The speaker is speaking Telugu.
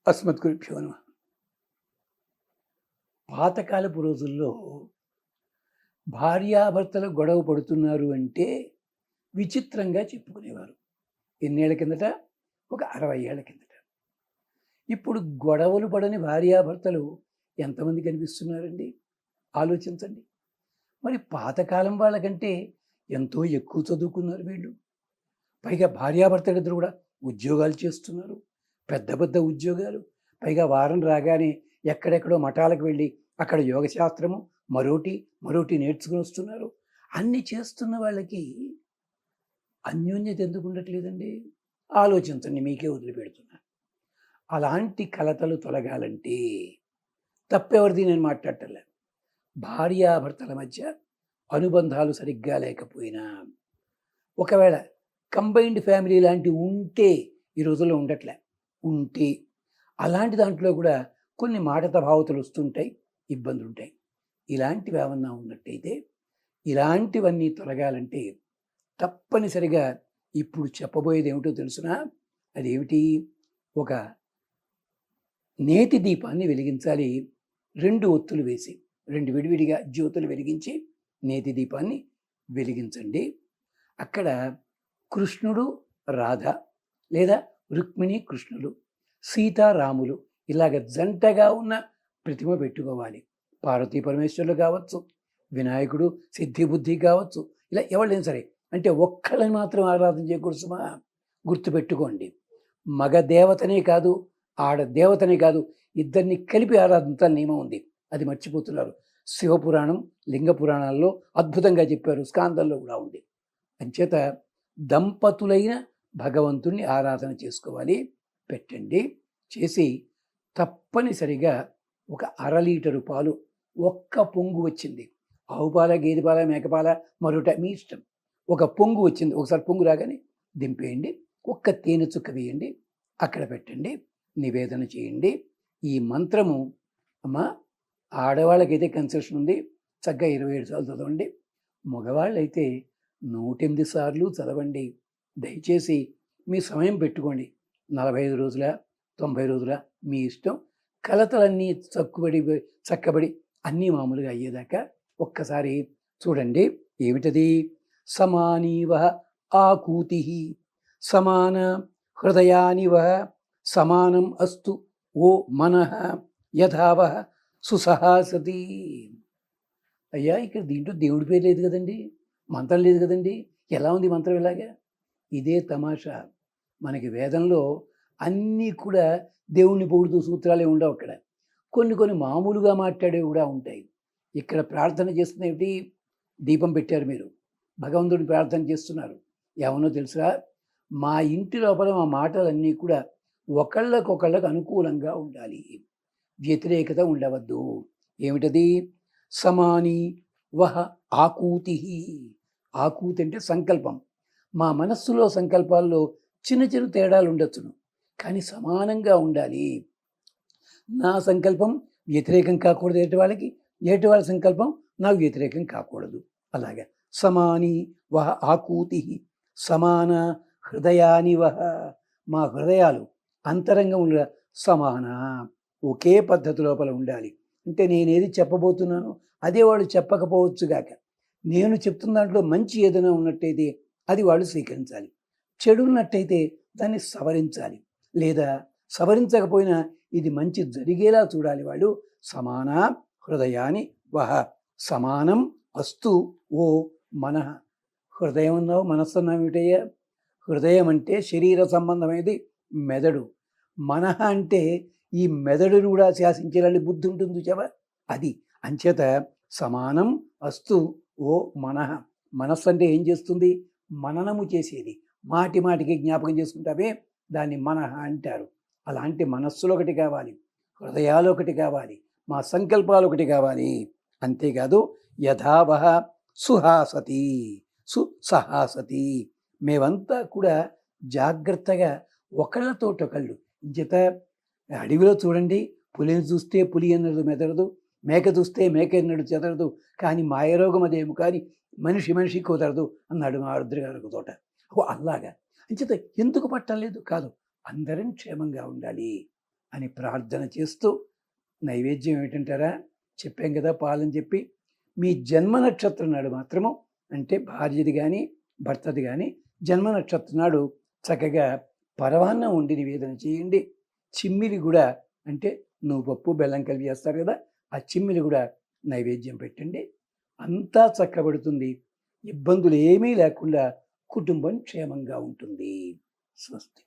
అస్మద్గురుభ్యో నమః. పాతకాలపు రోజుల్లో భార్యాభర్తలు గొడవ పడుతున్నారు అంటే విచిత్రంగా చెప్పుకునేవారు. ఎన్నేళ్ల కిందట? ఒక 60 ఏళ్ల కిందట. ఇప్పుడు గొడవలు పడని భార్యాభర్తలు ఎంతమంది కనిపిస్తున్నారండి? ఆలోచించండి. మరి పాతకాలం వాళ్ళకంటే ఎంతో ఎక్కువ చదువుకున్నారు వీళ్ళు. పైగా భార్యాభర్తలిద్దరూ కూడా ఉద్యోగాలు చేస్తున్నారు. పెద్ద పెద్ద ఉద్యోగాలు. పైగా వారం రాగానే ఎక్కడెక్కడో మఠాలకు వెళ్ళి అక్కడ యోగశాస్త్రము మరోటి నేర్చుకుని వస్తున్నారు. అన్ని చేస్తున్న వాళ్ళకి అన్యోన్యత ఎందుకు ఉండట్లేదండి? ఆలోచించండి, మీకే వదిలిపెడుతున్నా. అలాంటి కలతలు తొలగాలంటే తప్పెవరిది నేను మాట్లాడటంలే. భార్యాభర్తల మధ్య అనుబంధాలు సరిగ్గా లేకపోయినా, ఒకవేళ కంబైన్డ్ ఫ్యామిలీ లాంటివి ఉంటే, ఈ రోజుల్లో ఉండట్లే, ఉంటే అలాంటి దాంట్లో కూడా కొన్ని మాట తఫావతులు వస్తుంటాయి, ఇబ్బందులు ఉంటాయి. ఇలాంటివి ఏమన్నా ఉన్నట్టయితే, ఇలాంటివన్నీ తొలగాలంటే తప్పనిసరిగా ఇప్పుడు చెప్పబోయేది ఏమిటో తెలుసునా? అదేమిటి? ఒక నేతి దీపాన్ని వెలిగించాలి. 2 ఒత్తులు వేసి, 2 విడివిడిగా జ్యోతులు వెలిగించి నేతి దీపాన్ని వెలిగించండి. అక్కడ కృష్ణుడు రాధ, లేదా రుక్మిణి కృష్ణులు, సీతారాములు ఇలాగ జంటగా ఉన్న ప్రతిమ పెట్టుకోవాలి. పార్వతీ పరమేశ్వరులు కావచ్చు, వినాయకుడు సిద్ధి బుద్ధి కావచ్చు, ఇలా ఎవరైనా సరే. అంటే ఒక్కళ్ళని మాత్రం ఆరాధన చేయకూడదుమా? గుర్తుపెట్టుకోండి. మగ దేవతనే కాదు, ఆడ దేవతనే కాదు, ఇద్దరిని కలిపి ఆరాధించాలని నియమం ఉంది. అది మర్చిపోతున్నారు. శివపురాణం, లింగ పురాణాల్లో అద్భుతంగా చెప్పారు, స్కాందంలో కూడా ఉంది. అంచేత దంపతులైన భగవంతుణ్ణి ఆరాధన చేసుకోవాలి. పెట్టండి. చేసి తప్పనిసరిగా ఒక 1/2 లీటరు పాలు, ఒక్క పొంగు వచ్చింది, ఆవు పాల, గేదె పాల, మేకపాల, మరొకట మీ ఇష్టం. ఒక పొంగు వచ్చింది, ఒకసారి పొంగు రాగానే దింపేయండి. ఒక్క తేనె చుక్క వేయండి, అక్కడ పెట్టండి, నివేదన చేయండి. ఈ మంత్రము అమ్మా, ఆడవాళ్ళకైతే కన్సెషన్ ఉంది, చక్కగా 27 సార్లు చదవండి. మగవాళ్ళైతే 108 సార్లు చదవండి. దయచేసి మీ సమయం పెట్టుకోండి. 45 రోజుల, 90 రోజుల, మీ ఇష్టం. కలతలన్నీ చక్కబడి అన్నీ మామూలుగా అయ్యేదాకా ఒక్కసారి చూడండి. ఏమిటది? సమానీవ ఆకూతి, సమాన హృదయానివ, సమానం అస్తు ఓ మనః యథావ సుసహాసతి. అయ్యా, ఇక్కడ దీంట్లో దేవుడి పేరు లేదు కదండి, మంత్రం లేదు కదండి. ఎలా ఉంది మంత్రం? ఇలాగా ఇదే తమాషా. మనకి వేదంలో అన్నీ కూడా దేవుణ్ణి పొగుడుతూ సూత్రాలే ఉండవు. అక్కడ కొన్ని మామూలుగా మాట్లాడేవి కూడా ఉంటాయి. ఇక్కడ ప్రార్థన చేస్తున్నవి, దీపం పెట్టారు మీరు, భగవంతుడిని ప్రార్థన చేస్తున్నారు. ఏమన్నా తెలుసా? మా ఇంటి లోపల మా మాటలన్నీ కూడా ఒకళ్ళకొకళ్ళకు అనుకూలంగా ఉండాలి, వ్యతిరేకత ఉండవద్దు. ఏమిటది? సమాని వహ ఆకూతి. ఆకూతి అంటే సంకల్పం. మా మనస్సులో సంకల్పాల్లో చిన్న తేడాలు ఉండొచ్చును, కానీ సమానంగా ఉండాలి. నా సంకల్పం వ్యతిరేకం కాకూడదు ఎదుటి వాళ్ళ సంకల్పం నాకు వ్యతిరేకం కాకూడదు. అలాగా సమాని వహ ఆకూతి, సమాన హృదయాని వహ. మా హృదయాలు అంతరంగంలో సమాన, ఒకే పద్ధతి లోపల ఉండాలి. అంటే నేనేది చెప్పబోతున్నానో అదే వాళ్ళు చెప్పకపోవచ్చుగాక, నేను చెప్తున్న దాంట్లో మంచి ఏదైనా ఉన్నట్టయితే అది వాళ్ళు స్వీకరించాలి, చెడు ఉన్నట్టయితే దాన్ని సవరించాలి, లేదా సవరించకపోయినా ఇది మంచి జరిగేలా చూడాలి వాళ్ళు. సమాన హృదయాని వహ, సమానం అస్తు ఓ మనః. హృదయం అన్నావు, మనస్సు అన్నావు, ఏమిటయ్యా? హృదయం అంటే శరీర సంబంధమైనది మెదడు. మనః అంటే ఈ మెదడును కూడా శాసించేలాంటి బుద్ధి ఉంటుంది చూసావా, అది. అంచేత సమానం అస్తు ఓ మనః. మనస్సు అంటే ఏం చేస్తుంది? మననము చేసేది. మాటికి జ్ఞాపకం చేసుకుంటావే, దాన్ని మనః అంటారు. అలాంటి మనస్సులు ఒకటి కావాలి, హృదయాలు ఒకటి కావాలి, మా సంకల్పాలు ఒకటి కావాలి. అంతేకాదు యథావహ సుహాసతి, సుసహాసతి. మేమంతా కూడా జాగ్రత్తగా ఒకళ్ళతోటొకళ్ళు. ఇంచేత అడవిలో చూడండి, పులిని చూస్తే పులి అన్నది మెదరదు, మేక చూస్తే మేక ఎన్నడు చెదరదు, కానీ మాయరోగం అదేమో కానీ మనిషి కుదరదు అన్నాడు మా ఆరుద్ర గారు ఒక తోట. అలాగా. అంచేత ఎందుకు పట్టలేదు కాదు, అందరం క్షేమంగా ఉండాలి అని ప్రార్థన చేస్తూ నైవేద్యం ఏమిటంటారా? చెప్పాం కదా పాలని చెప్పి. మీ జన్మ నక్షత్రం నాడు మాత్రము, అంటే భార్యది కానీ భర్తది కానీ జన్మ నక్షత్రం నాడు చక్కగా పరవాన్నం వండి నివేదన చేయండి. చిమ్మిలి కూడా, అంటే నువ్వు పప్పు బెల్లం కలిపి చేస్తారు కదా, ఆ చిమ్మిలి కూడా నైవేద్యం పెట్టండి. అంతా చక్కబడుతుంది. ఇబ్బందులు ఏమీ లేకుండా కుటుంబం క్షేమంగా ఉంటుంది. స్వస్తి.